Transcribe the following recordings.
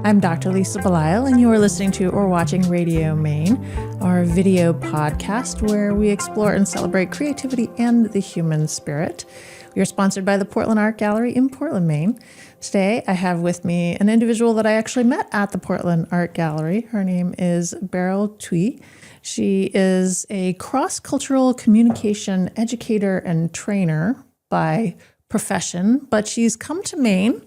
I'm Dr. Lisa Belisle, and you are listening to or watching Radio Maine, our video podcast where we explore and celebrate creativity and the human spirit. We are sponsored by the Portland Art Gallery in Portland, Maine. Today, I have with me an individual that I actually met at the Portland Art Gallery. Her name is Beryl Cui. She is a cross-cultural communication educator and trainer by profession, but she's come to Maine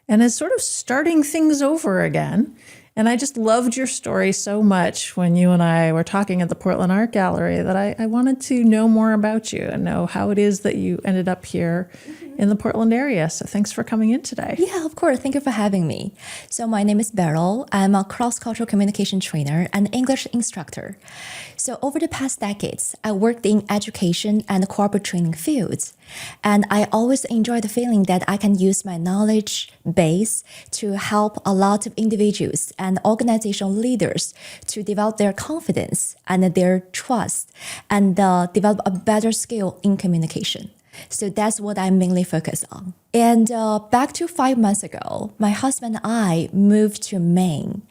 and is sort of starting things over again. And I just loved your story so much when you and I were talking at the Portland Art Gallery that I wanted to know more about you and know how it is that you ended up here in the Portland area. So thanks for coming in today. Yeah, of course. Thank you for having me. So my name is Beryl. I'm a cross-cultural communication trainer and English instructor. So over the past decades, I worked in education and corporate training fields. And I always enjoy the feeling that I can use my knowledge base to help a lot of individuals and organizational leaders to develop their confidence and their trust and develop a better skill in communication. So that's what I mainly focus on. And back to 5 months ago, my husband and I moved to Maine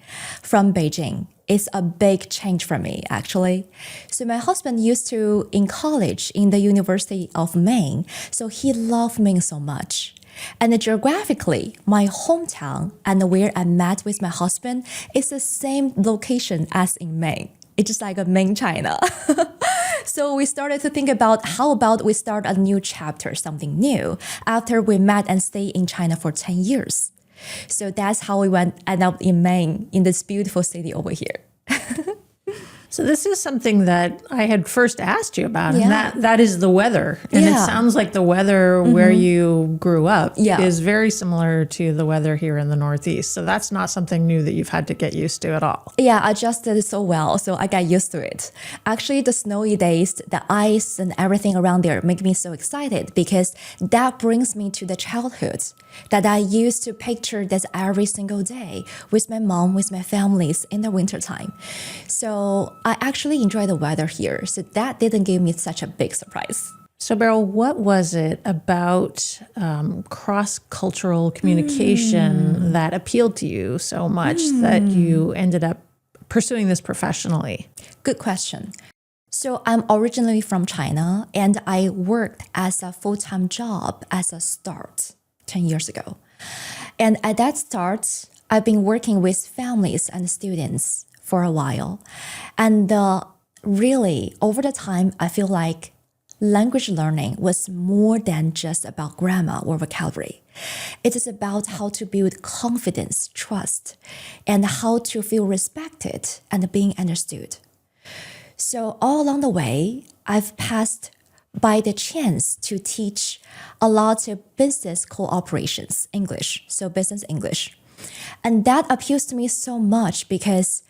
from Beijing. It's a big change for me, actually. So my husband used to in college in the University of Maine, so he loved Maine so much. And geographically, my hometown and where I met with my husband is the same location as in Maine. It's just like a Maine, China. So we started to think about how about we start a new chapter, something new, after we met and stayed in China for 10 years. So that's how we end up in Maine, in this beautiful city over here. So this is something that I had first asked you about, Yeah. and that is the weather. And it sounds like the weather where you grew up is very similar to the weather here in the Northeast. So that's not something new that you've had to get used to at all. Yeah, I adjusted so well, so I got used to it. Actually, the snowy days, the ice and everything around there make me so excited because that brings me to the childhood that I used to picture this every single day with my mom, with my families in the wintertime. So I actually enjoy the weather here, so that didn't give me such a big surprise. So Beryl, what was it about cross-cultural communication that appealed to you so much that you ended up pursuing this professionally? Good question. So I'm originally from China, and I worked as a full-time job as a start 10 years ago. And at that start, I've been working with families and students for a while. And really, over the time, I feel like language learning was more than just about grammar or vocabulary. It is about how to build confidence, trust, and how to feel respected and being understood. So all along the way, I've passed by the chance to teach a lot of business cooperations, English, so business English. And that appeals to me so much because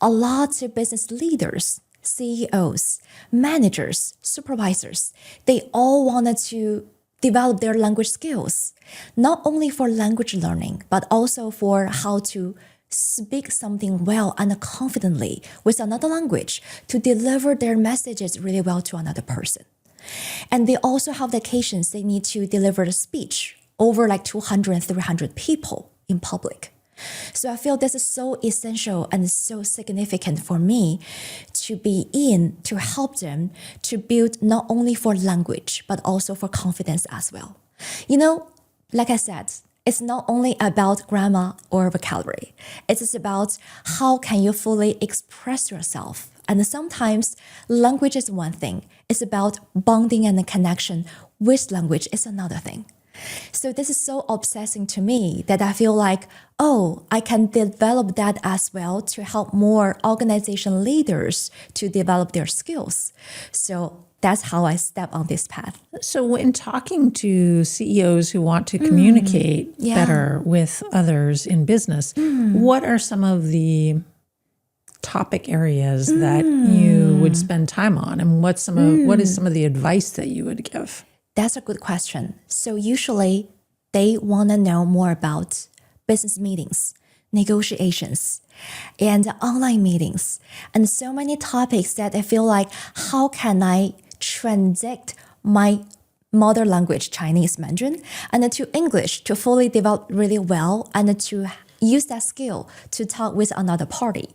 a lot of business leaders, CEOs, managers, supervisors, they all wanted to develop their language skills, not only for language learning, but also for how to speak something well and confidently with another language to deliver their messages really well to another person. And they also have the occasions they need to deliver a speech over like 200 and 300 people in public. So I feel this is so essential and so significant for me to be in to help them to build not only for language, but also for confidence as well. You know, like I said, it's not only about grammar or vocabulary. It is about how can you fully express yourself. And sometimes language is one thing. It's about bonding and the connection with language is another thing. So this is so obsessing to me that I feel like, oh, I can develop that as well to help more organization leaders to develop their skills. So that's how I step on this path. So when talking to CEOs who want to communicate better with others in business, what are some of the topic areas that you would spend time on? And what is some of the advice that you would give? That's a good question. So usually they want to know more about business meetings, negotiations, and online meetings, and so many topics that I feel like, how can I translate my mother language, Chinese Mandarin, and to English to fully develop really well and to use that skill to talk with another party.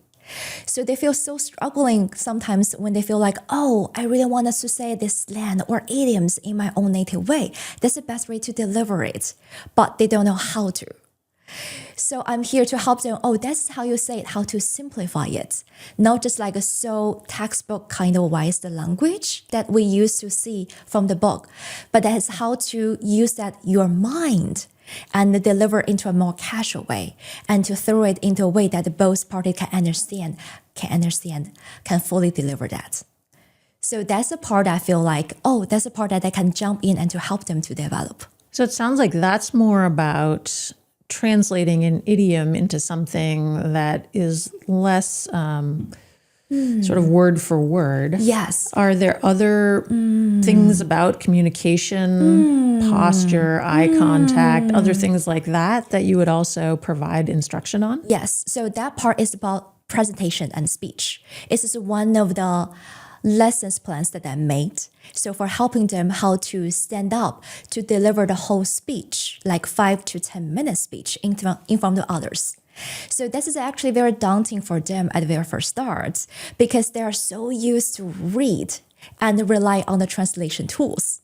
So they feel so struggling sometimes when they feel like, oh, I really want us to say this slang or idioms in my own native way. That's the best way to deliver it, but they don't know how to. So I'm here to help them. Oh, that's how you say it, how to simplify it. Not just like a so textbook kind of wise the language that we used to see from the book, but that is how to use that your mind and deliver into a more casual way and to throw it into a way that both parties can understand, can fully deliver that. So that's the part I feel like, oh, that's the part that I can jump in and to help them to develop. So it sounds like that's more about translating an idiom into something that is less sort of word for word. Yes. Are there other things about communication, posture, eye contact, other things like that you would also provide instruction on? Yes. So that part is about presentation and speech. This is one of the lessons plans that I made. So for helping them how to stand up to deliver the whole speech, like 5 to 10 minute speech in front of others. So this is actually very daunting for them at the very first start because they are so used to read and rely on the translation tools.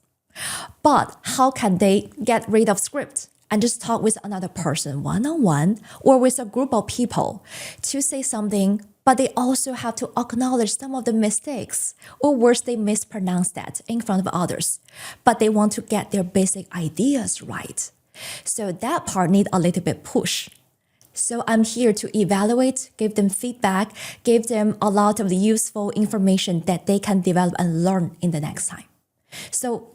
But how can they get rid of script and just talk with another person one-on-one or with a group of people to say something, but they also have to acknowledge some of the mistakes or worse, they mispronounce that in front of others, but they want to get their basic ideas right. So that part need a little bit push. So I'm here to evaluate, give them feedback, give them a lot of the useful information that they can develop and learn in the next time. So,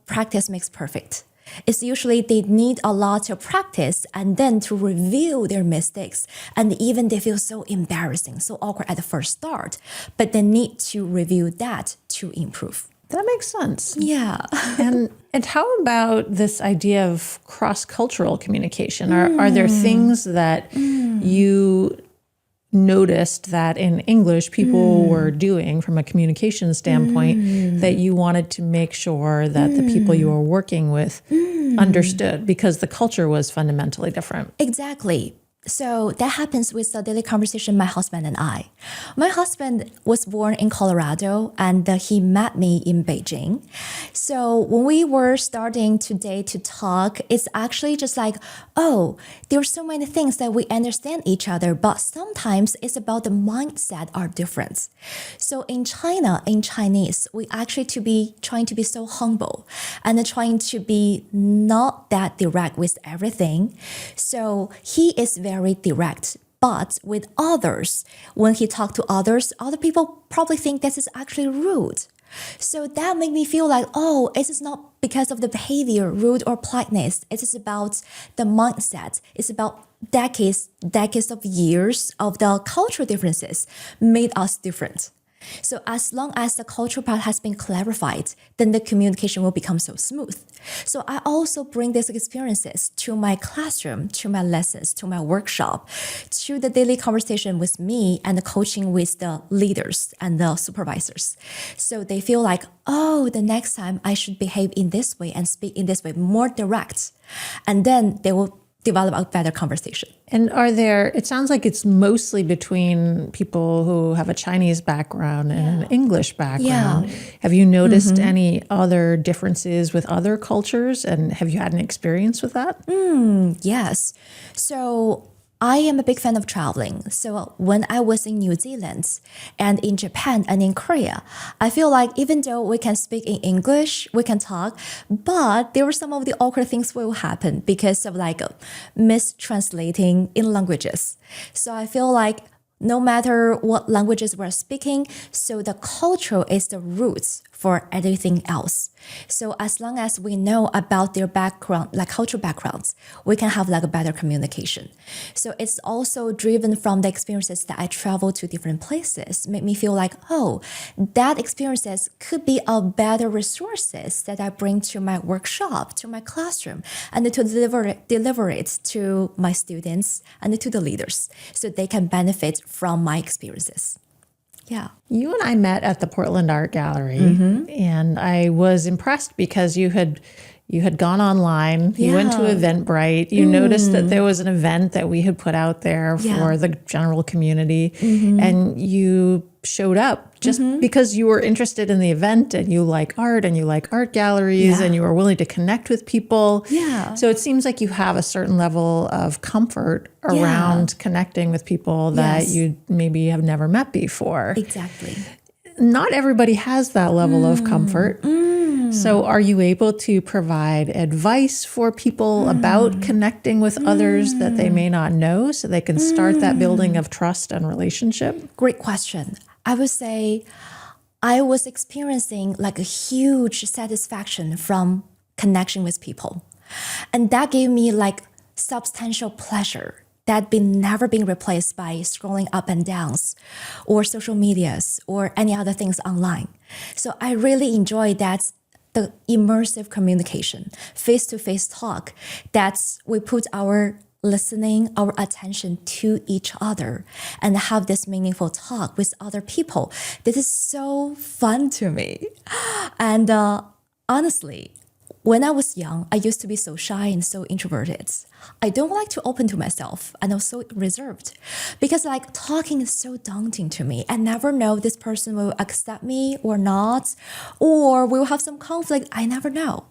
practice makes perfect. It's usually they need a lot of practice and then to review their mistakes. And even they feel so embarrassing, so awkward at the first start, but they need to review that to improve. That makes sense. Yeah. And how about this idea of cross-cultural communication? Are there things that you noticed that in English people were doing from a communication standpoint that you wanted to make sure that the people you were working with understood because the culture was fundamentally different? Exactly. So that happens with the daily conversation, my husband and I. My husband was born in Colorado and he met me in Beijing. So when we were starting today to talk, it's actually just like, oh, there are so many things that we understand each other, but sometimes it's about the mindset are different. So in China, in Chinese, we actually trying to be so humble and trying to be not that direct with everything. So he is very direct, but with others, when he talked to others, other people probably think this is actually rude. So that made me feel like, oh, it is not because of the behavior, rude or politeness. It is about the mindset. It's about decades of years of the cultural differences made us different. So as long as the cultural part has been clarified, then the communication will become so smooth. So I also bring these experiences to my classroom, to my lessons, to my workshop, to the daily conversation with me and the coaching with the leaders and the supervisors. So they feel like, oh, the next time I should behave in this way and speak in this way, more direct. And then they will develop a better conversation. And it sounds like it's mostly between people who have a Chinese background and an English background. Have you noticed any other differences with other cultures? And have you had an experience with that? Yes. So I am a big fan of traveling. So when I was in New Zealand and in Japan and in Korea, I feel like even though we can speak in English, we can talk, but there were some of the awkward things will happen because of like mistranslating in languages. So I feel like no matter what languages we're speaking, so the culture is the roots for everything else. So as long as we know about their background, like cultural backgrounds, we can have like a better communication. So it's also driven from the experiences that I travel to different places, make me feel like, oh, that experiences could be a better resources that I bring to my workshop, to my classroom, and to deliver it to my students and to the leaders so they can benefit from my experiences. Yeah. You and I met at the Portland Art Gallery, and I was impressed because you had You had gone online, you went to Eventbrite, you noticed that there was an event that we had put out there for the general community, and you showed up just because you were interested in the event and you like art and you like art galleries and you were willing to connect with people. Yeah. So it seems like you have a certain level of comfort around connecting with people that you maybe have never met before. Exactly. Not everybody has that level of comfort. So are you able to provide advice for people about connecting with others that they may not know so they can start that building of trust and relationship? Great question. I would say I was experiencing like a huge satisfaction from connection with people. And that gave me like substantial pleasure that never been replaced by scrolling up and downs or social medias or any other things online. So I really enjoy that the immersive communication, face-to-face talk, that's we put our listening, our attention to each other and have this meaningful talk with other people. This is so fun to me. And honestly, when I was young, I used to be so shy and so introverted. I don't like to open to myself and I was so reserved because like talking is so daunting to me. I never know if this person will accept me or not, or we will have some conflict. I never know.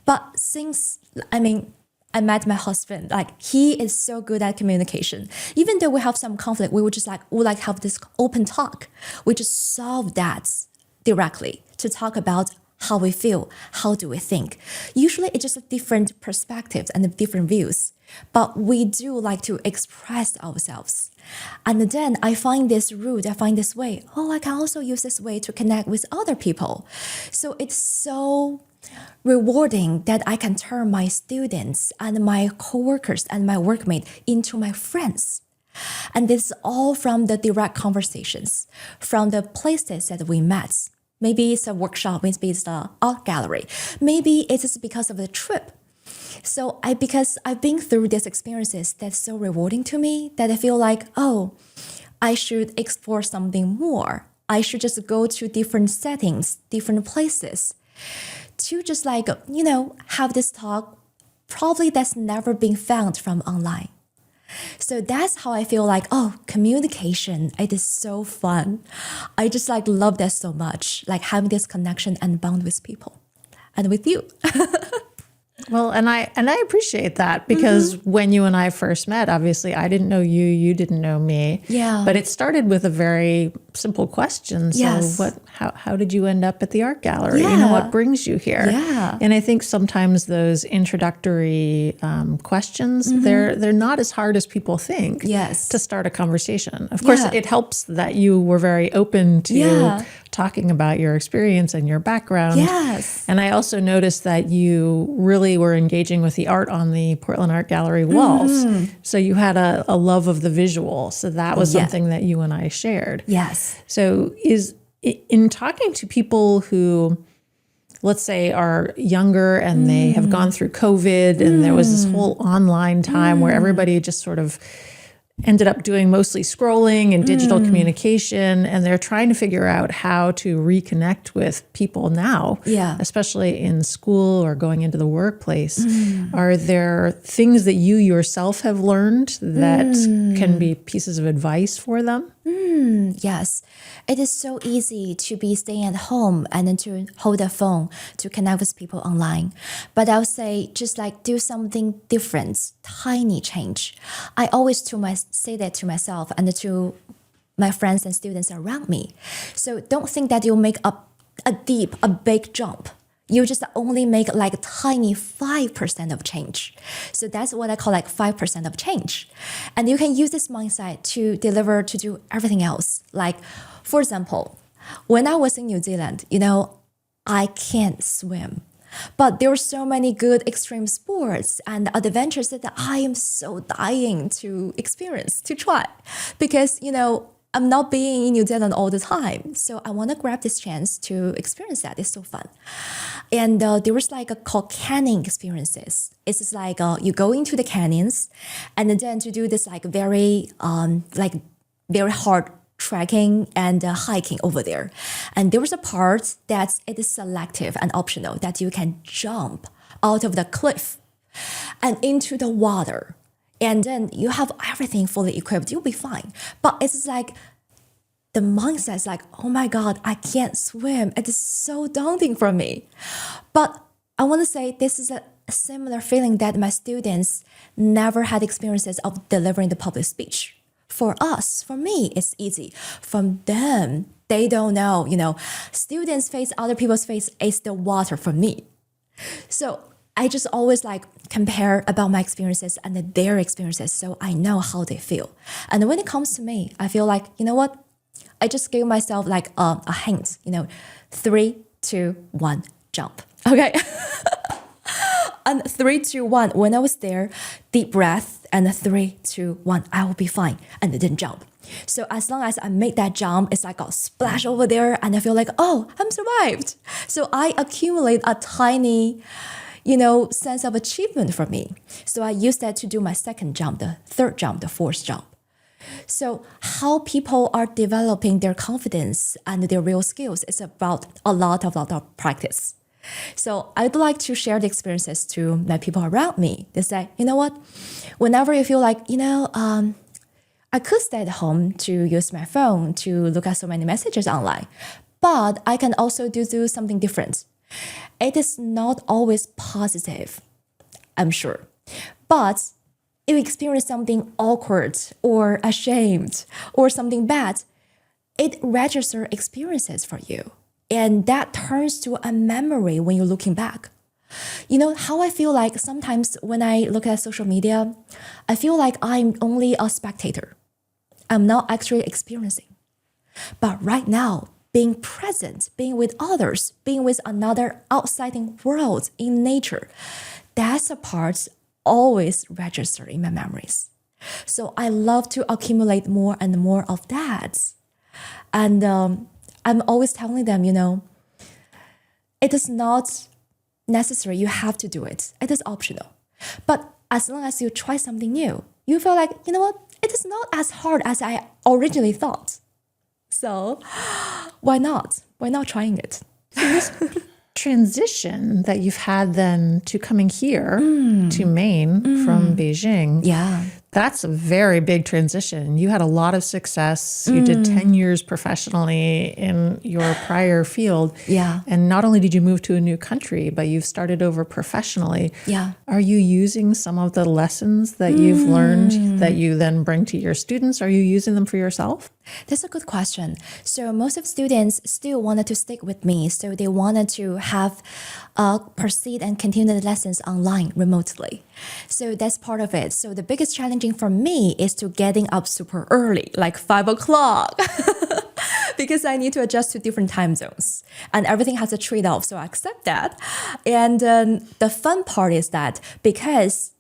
But since, I met my husband, like he is so good at communication. Even though we have some conflict, we would have this open talk. We just solve that directly to talk about how we feel, how do we think. Usually it's just different perspectives and different views, but we do like to express ourselves. And then I find this route, I find this way, I can also use this way to connect with other people. So it's so rewarding that I can turn my students and my coworkers and my workmates into my friends. And this is all from the direct conversations, from the places that we met. Maybe it's a workshop, maybe it's the art gallery. Maybe it is because of the trip. So because I've been through these experiences that's so rewarding to me that I feel like, I should explore something more. I should just go to different settings, different places to just have this talk probably that's never been found from online. So that's how I feel like, communication, it is so fun. I just love that so much, like having this connection and bond with people and with you. Well, and I appreciate that because when you and I first met, obviously I didn't know you, you didn't know me. Yeah. But it started with a very simple question. So Yes. how did you end up at the art gallery? Yeah. What brings you here? Yeah. And I think sometimes those introductory questions, they're not as hard as people think Yes. to start a conversation. Of course, it helps that you were very open to talking about your experience and your background. Yes. And I also noticed that you really were engaging with the art on the Portland Art Gallery walls. So you had a love of the visual. So that was something that you and I shared. Yes. So in talking to people who, let's say, are younger and they have gone through COVID and there was this whole online time where everybody just sort of ended up doing mostly scrolling and digital communication, and they're trying to figure out how to reconnect with people now, especially in school or going into the workplace. Are there things that you yourself have learned that can be pieces of advice for them? Yes. It is so easy to be staying at home and then to hold a phone to connect with people online. But I would say just do something different, tiny change. I always say that to myself and to my friends and students around me. So don't think that you'll make a big jump. You just only make a tiny 5% of change. So that's what I call 5% of change. And you can use this mindset to do everything else. For example, when I was in New Zealand, I can't swim. But there were so many good extreme sports and adventures that I am so dying to experience, to try. Because, I'm not being in New Zealand all the time. So I want to grab this chance to experience that. It's so fun. And there was called canyon experiences. It's just you go into the canyons and then to do this very hard trekking and hiking over there. And there was a part that it is selective and optional that you can jump out of the cliff and into the water. And then you have everything fully equipped, you'll be fine. But it's like the mindset is like, oh my God, I can't swim. It is so daunting for me. But I want to say this is a similar feeling that my students never had experiences of delivering the public speech. For us, for me, it's easy. From them, they don't know, students face, other people's face is the water for me. So I just always like compare about my experiences and their experiences so I know how they feel. And when it comes to me, I feel like, you know what? I just gave myself like a hint, 3, 2, 1, jump. Okay. And 3, 2, 1, when I was there, deep breath, and 3, 2, 1, I will be fine. And then jump. So as long as I make that jump, it's like a splash over there and I feel like, oh, I'm survived. So I accumulate a tiny, sense of achievement for me. So I use that to do my second jump, the third jump, the fourth jump. So how people are developing their confidence and their real skills is about a lot of practice. So I'd like to share the experiences to my people around me. They say, you know what? Whenever you feel like, I could stay at home to use my phone to look at so many messages online, but I can also do something different. It is not always positive, I'm sure. But if you experience something awkward or ashamed or something bad, it registers experiences for you. And that turns to a memory when you're looking back. You know how I feel like sometimes when I look at social media, I feel like I'm only a spectator. I'm not actually experiencing. But right now, being present, being with others, being with another outside world in nature, that's a part always register in my memories. So I love to accumulate more and more of that. And I'm always telling them, it is not necessary. You have to do it. It is optional. But as long as you try something new, you feel like, you know what? It is not as hard as I originally thought. So why not? Why not trying it? Transition that you've had then to coming here to Maine from Beijing. Yeah. That's a very big transition. You had a lot of success. You did 10 years professionally in your prior field. Yeah. And not only did you move to a new country, but you've started over professionally. Yeah. Are you using some of the lessons that you've learned that you then bring to your students? Are you using them for yourself? That's a good question. So most of students still wanted to stick with me. So they wanted to have proceed and continue the lessons online remotely. So that's part of it. So the biggest challenging for me is to getting up super early, like 5 o'clock, because I need to adjust to different time zones and everything has a trade-off. So I accept that. And the fun part is that because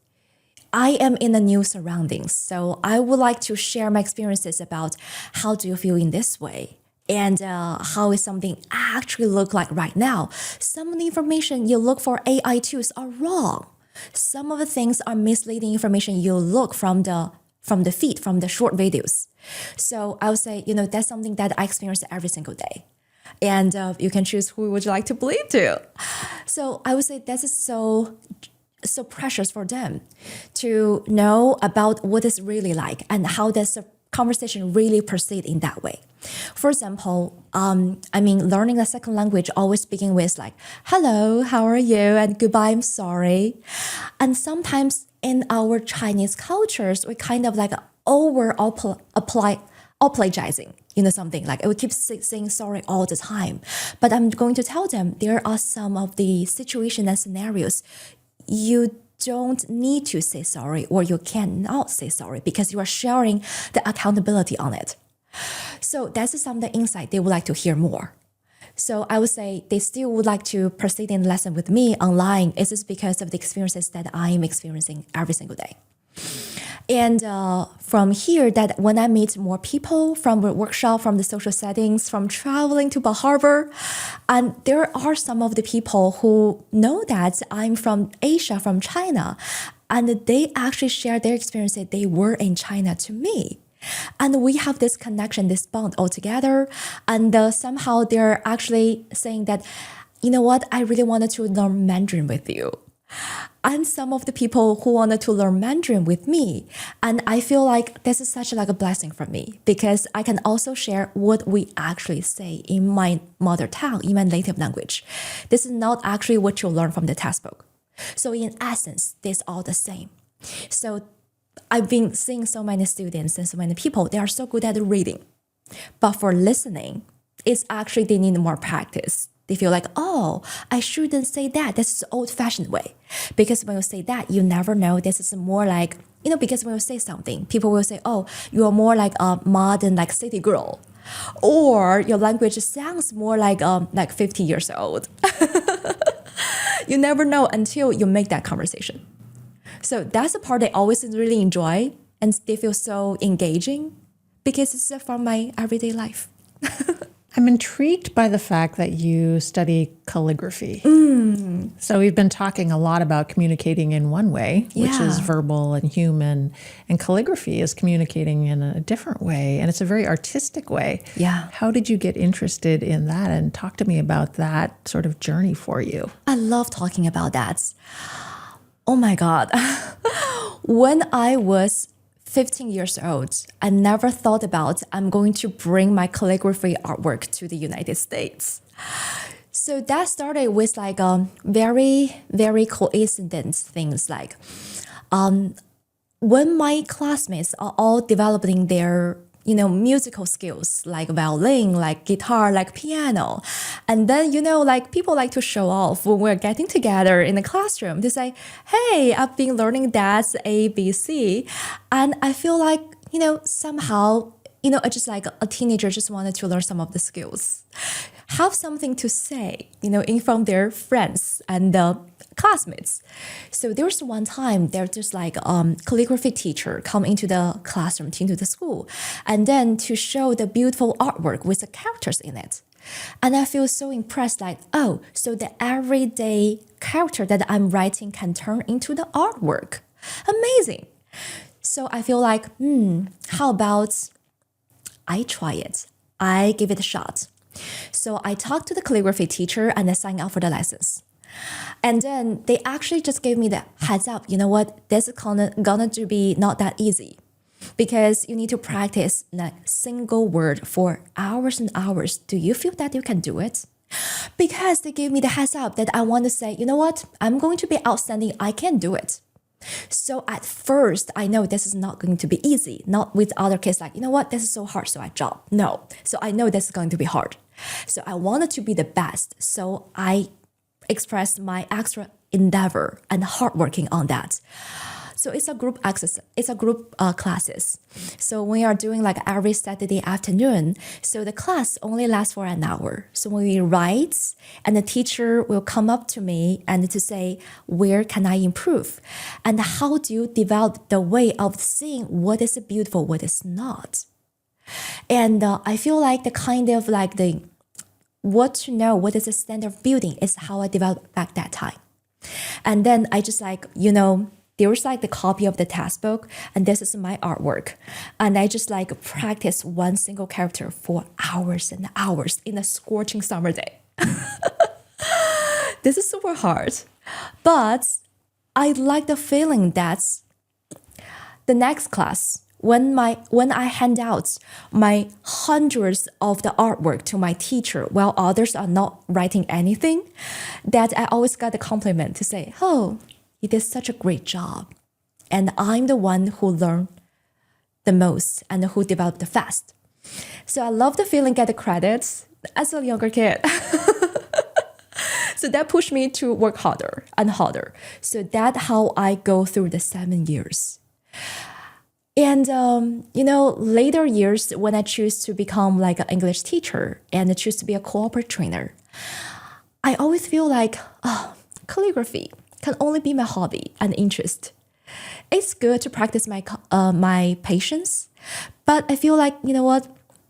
I am in the new surroundings, so I would like to share my experiences about how do you feel in this way and how is something actually look like right now. Some of the information you look for AI tools are wrong. Some of the things are misleading information you look from the feed, from the short videos. So I would say, that's something that I experience every single day. And you can choose who would you like to believe to. So I would say that is so precious for them to know about what it's really like and how does the conversation really proceed in that way. For example, learning a second language always begin with like, hello, how are you? And goodbye, I'm sorry. And sometimes in our Chinese cultures, we kind of like apologizing, something like we keep saying sorry all the time. But I'm going to tell them there are some of the situations and scenarios you don't need to say sorry or you cannot say sorry because you are sharing the accountability on it. So that's some of the insight they would like to hear more. So I would say they still would like to proceed in the lesson with me online. It's just because of the experiences that I'm experiencing every single day. And from here, that when I meet more people from the workshop, from the social settings, from traveling to Bal Harbour, and there are some of the people who know that I'm from Asia, from China, and they actually share their experience that they were in China to me. And we have this connection, this bond all together. And somehow they're actually saying that, you know what, I really wanted to learn Mandarin with you. and some of the people who wanted to learn Mandarin with me. And I feel like this is such like a blessing for me because I can also share what we actually say in my mother tongue, in my native language. This is not actually what you learn from the textbook. So in essence, it's all the same. So I've been seeing so many students and so many people, they are so good at reading. But for listening, it's actually they need more practice. They feel like, oh, I shouldn't say that. This is the old-fashioned way. Because when you say that, you never know. This is more like, because when you say something, people will say, oh, you are more like a modern, like city girl. Or your language sounds more like 50 years old. You never know until you make that conversation. So that's the part I always really enjoy. And they feel so engaging because it's from my everyday life. I'm intrigued by the fact that you study calligraphy. So we've been talking a lot about communicating in one way, which is verbal and human, and calligraphy is communicating in a different way, and it's a very artistic way. Yeah. How did you get interested in that? And talk to me about that sort of journey for you. I love talking about that. Oh my God. When I was 15 years old, I never thought about I'm going to bring my calligraphy artwork to the United States. So that started with like very, very coincident things like when my classmates are all developing their musical skills like violin, like guitar, like piano. And then, like people like to show off when we're getting together in the classroom. They say, hey, I've been learning that A, B, C. And I feel like, somehow, just like a teenager just wanted to learn some of the skills. Have something to say, in front of their friends and classmates. So there was one time there's just like calligraphy teacher come into the classroom, into the school, and then to show the beautiful artwork with the characters in it. And I feel so impressed, like, oh, so the everyday character that I'm writing can turn into the artwork. Amazing. So I feel like, how about I try it? I give it a shot. So I talked to the calligraphy teacher and I signed up for the lessons. And then they actually just gave me the heads up, you know what, this is gonna to be not that easy because you need to practice that single word for hours and hours. Do you feel that you can do it? Because they gave me the heads up that I want to say, you know what, I'm going to be outstanding, I can do it. So at first, I know this is not going to be easy, not with other kids like, you know what, this is so hard, so I drop. No. So I know this is going to be hard. So I wanted to be the best. So I expressed my extra endeavor and hard working on that. So it's a group access. It's a group classes. So we are doing like every Saturday afternoon. So the class only lasts for an hour. So when we write, and the teacher will come up to me and to say, where can I improve? And how do you develop the way of seeing what is beautiful, what is not? And I feel like the kind of like the what to know, what is the standard of building is how I developed back that time. And then I just like, there was like the copy of the textbook and this is my artwork. And I just like practice one single character for hours and hours in a scorching summer day. This is super hard. But I like the feeling that the next class, when I hand out my hundreds of the artwork to my teacher while others are not writing anything, that I always got the compliment to say, oh, you did such a great job. And I'm the one who learned the most and who developed the fast. So I love the feeling, get the credits as a younger kid. So that pushed me to work harder and harder. So that's how I go through the 7 years. And, later years when I choose to become like an English teacher and I choose to be a corporate trainer, I always feel like, calligraphy can only be my hobby and interest. It's good to practice my patience, but I feel like,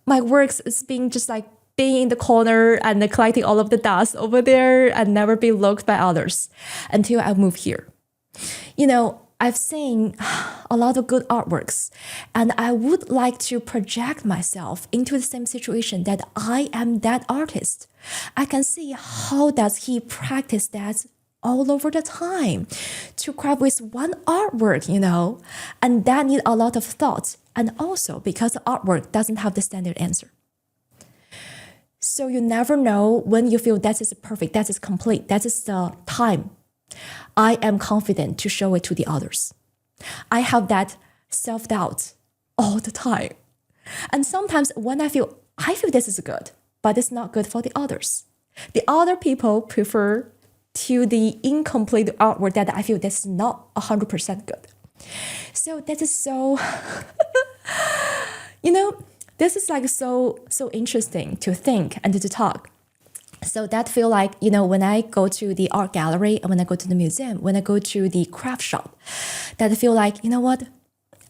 my works is being just like being in the corner and collecting all of the dust over there and never be looked by others until I move here. I've seen a lot of good artworks, and I would like to project myself into the same situation that I am that artist. I can see how does he practice that all over the time to craft with one artwork, and that need a lot of thought. And also because the artwork doesn't have the standard answer. So you never know when you feel that is perfect, that is complete, that is the time I am confident to show it to the others. I have that self-doubt all the time. And sometimes when I feel this is good, but it's not good for the others. The other people prefer to the incomplete artwork that I feel that's not 100% good. So that is so, this is like so interesting to think and to talk. So that feel like, when I go to the art gallery and when I go to the museum, when I go to the craft shop, that I feel like, what?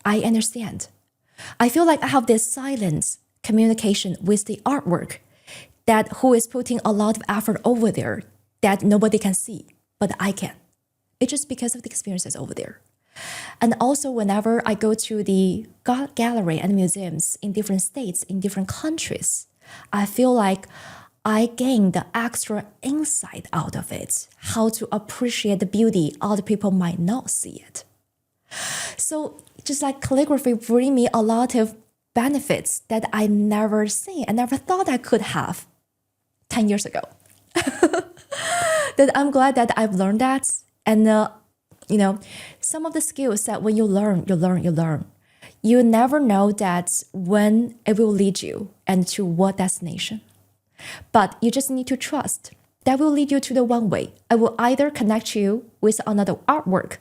I understand. I feel like I have this silent communication with the artwork that who is putting a lot of effort over there that nobody can see, but I can. It's just because of the experiences over there. And also whenever I go to the gallery and museums in different states, in different countries, I feel like I gain the extra insight out of it, how to appreciate the beauty other people might not see it. So just like calligraphy bring me a lot of benefits that I never seen, I never thought I could have 10 years ago. That I'm glad that I've learned that. And, some of the skills that when you learn, you never know that when it will lead you and to what destination. But you just need to trust that will lead you to the one way. I will either connect you with another artwork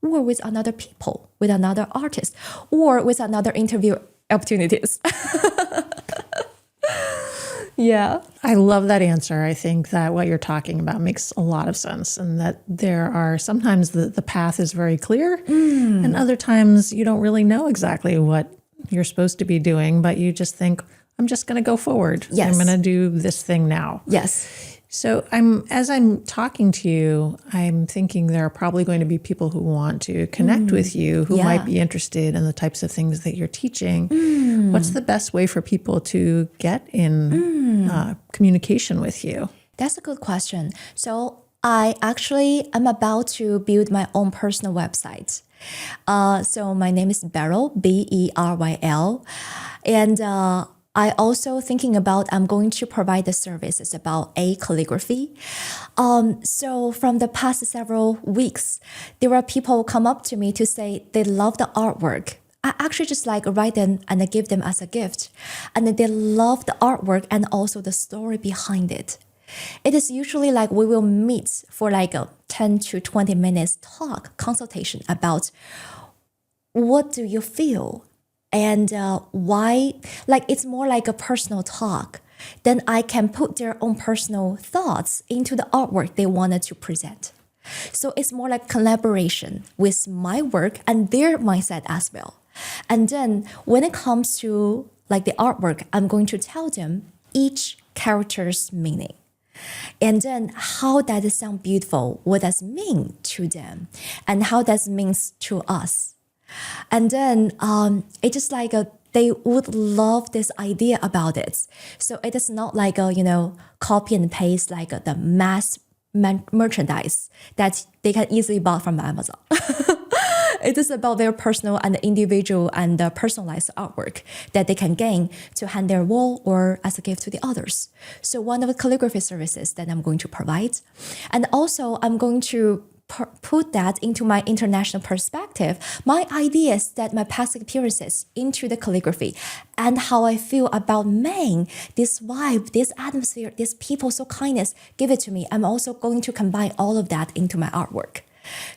or with another people, with another artist, or with another interview opportunities. Yeah. I love that answer. I think that what you're talking about makes a lot of sense, and that there are sometimes the path is very clear and other times you don't really know exactly what you're supposed to be doing, but you just think, I'm just going to go forward. Yes. I'm going to do this thing now. Yes. So as I'm talking to you, I'm thinking there are probably going to be people who want to connect with you, who might be interested in the types of things that you're teaching. What's the best way for people to get in communication with you? That's a good question. So I actually am about to build my own personal website. So my name is Beryl, Beryl. And I also thinking about I'm going to provide the services about calligraphy. So from the past several weeks, there are people come up to me to say they love the artwork. I actually just like write them and I give them as a gift. And they love the artwork and also the story behind it. It is usually like we will meet for like a 10 to 20 minutes consultation about what do you feel? And why, like it's more like a personal talk. Then I can put their own personal thoughts into the artwork they wanted to present. So it's more like collaboration with my work and their mindset as well. And then when it comes to like the artwork, I'm going to tell them each character's meaning. And then how does it sound beautiful? What does it mean to them? And how does it mean to us? And then it's just like they would love this idea about it. So it is not like a, copy and paste like the mass merchandise that they can easily buy from Amazon. It is about their personal and individual and personalized artwork that they can gain to hang their wall or as a gift to the others. So one of the calligraphy services that I'm going to provide. And also I'm going to put that into my international perspective, my ideas that my past experiences into the calligraphy and how I feel about Maine, this vibe, this atmosphere, these people, so kindness, give it to me. I'm also going to combine all of that into my artwork.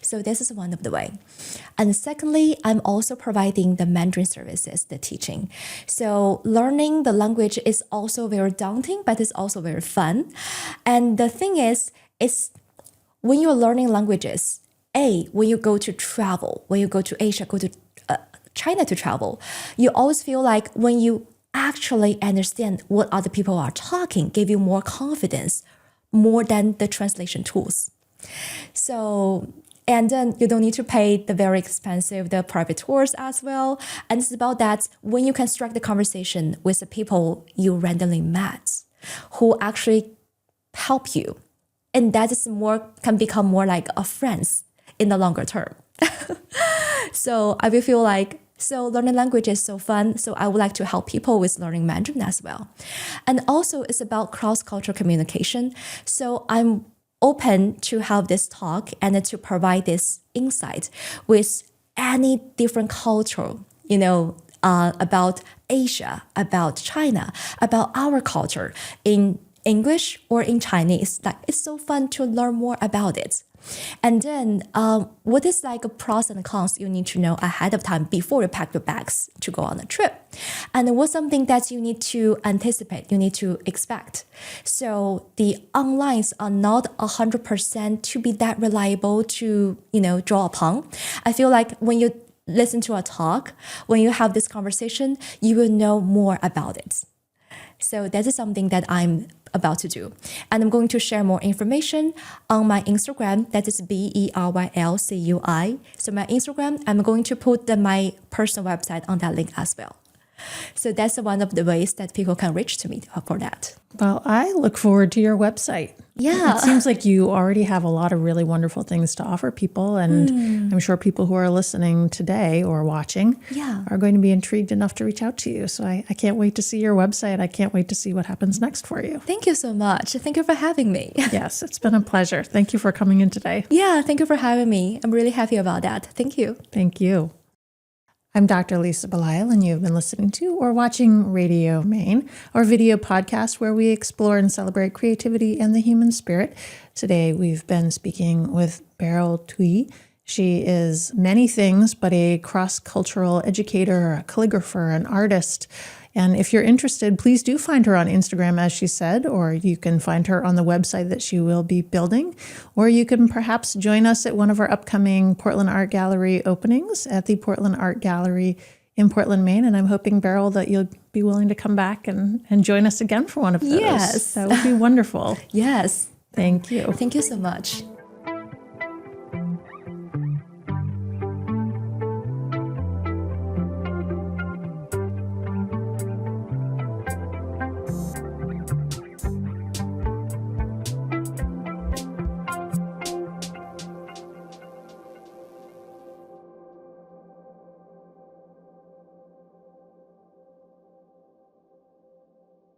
So this is one of the way. And secondly, I'm also providing the Mandarin services, the teaching. So learning the language is also very daunting, but it's also very fun. And the thing is, it's when you're learning languages, when you go to travel, when you go to Asia, go to China to travel, you always feel like when you actually understand what other people are talking, give you more confidence, more than the translation tools. So, and then you don't need to pay the very expensive, the private tours as well. And it's about that when you can strike the conversation with the people you randomly met, who actually help you And that is can become more like a friends in the longer term. So I will feel like, so learning language is so fun. So I would like to help people with learning Mandarin as well. And also it's about cross-cultural communication. So I'm open to have this talk and to provide this insight with any different culture, about Asia, about China, about our culture in English or in Chinese. Like, it's so fun to learn more about it. And then what is like a pros and cons you need to know ahead of time before you pack your bags to go on a trip? And what's something that you need to anticipate, you need to expect? So the onlines are not 100% to be that reliable to, draw upon. I feel like when you listen to a talk, when you have this conversation, you will know more about it. So that is something that I'm about to do. And I'm going to share more information on my Instagram. That is BERYLCUI. So my Instagram, I'm going to put my personal website on that link as well. So that's one of the ways that people can reach to me for that. Well, I look forward to your website. Yeah. It seems like you already have a lot of really wonderful things to offer people. And I'm sure people who are listening today or watching are going to be intrigued enough to reach out to you. So I can't wait to see your website. I can't wait to see what happens next for you. Thank you so much. Thank you for having me. Yes, it's been a pleasure. Thank you for coming in today. Yeah, thank you for having me. I'm really happy about that. Thank you. Thank you. I'm Dr. Lisa Belisle, and you've been listening to or watching Radio Maine, our video podcast where we explore and celebrate creativity and the human spirit. Today, we've been speaking with Beryl Cui. She is many things, but a cross-cultural educator, a calligrapher, an artist. And if you're interested, please do find her on Instagram, as she said, or you can find her on the website that she will be building, or you can perhaps join us at one of our upcoming Portland Art Gallery openings at the Portland Art Gallery in Portland, Maine. And I'm hoping, Beryl, that you'll be willing to come back and join us again for one of those. Yes. That would be wonderful. Yes. Thank you. Thank you so much.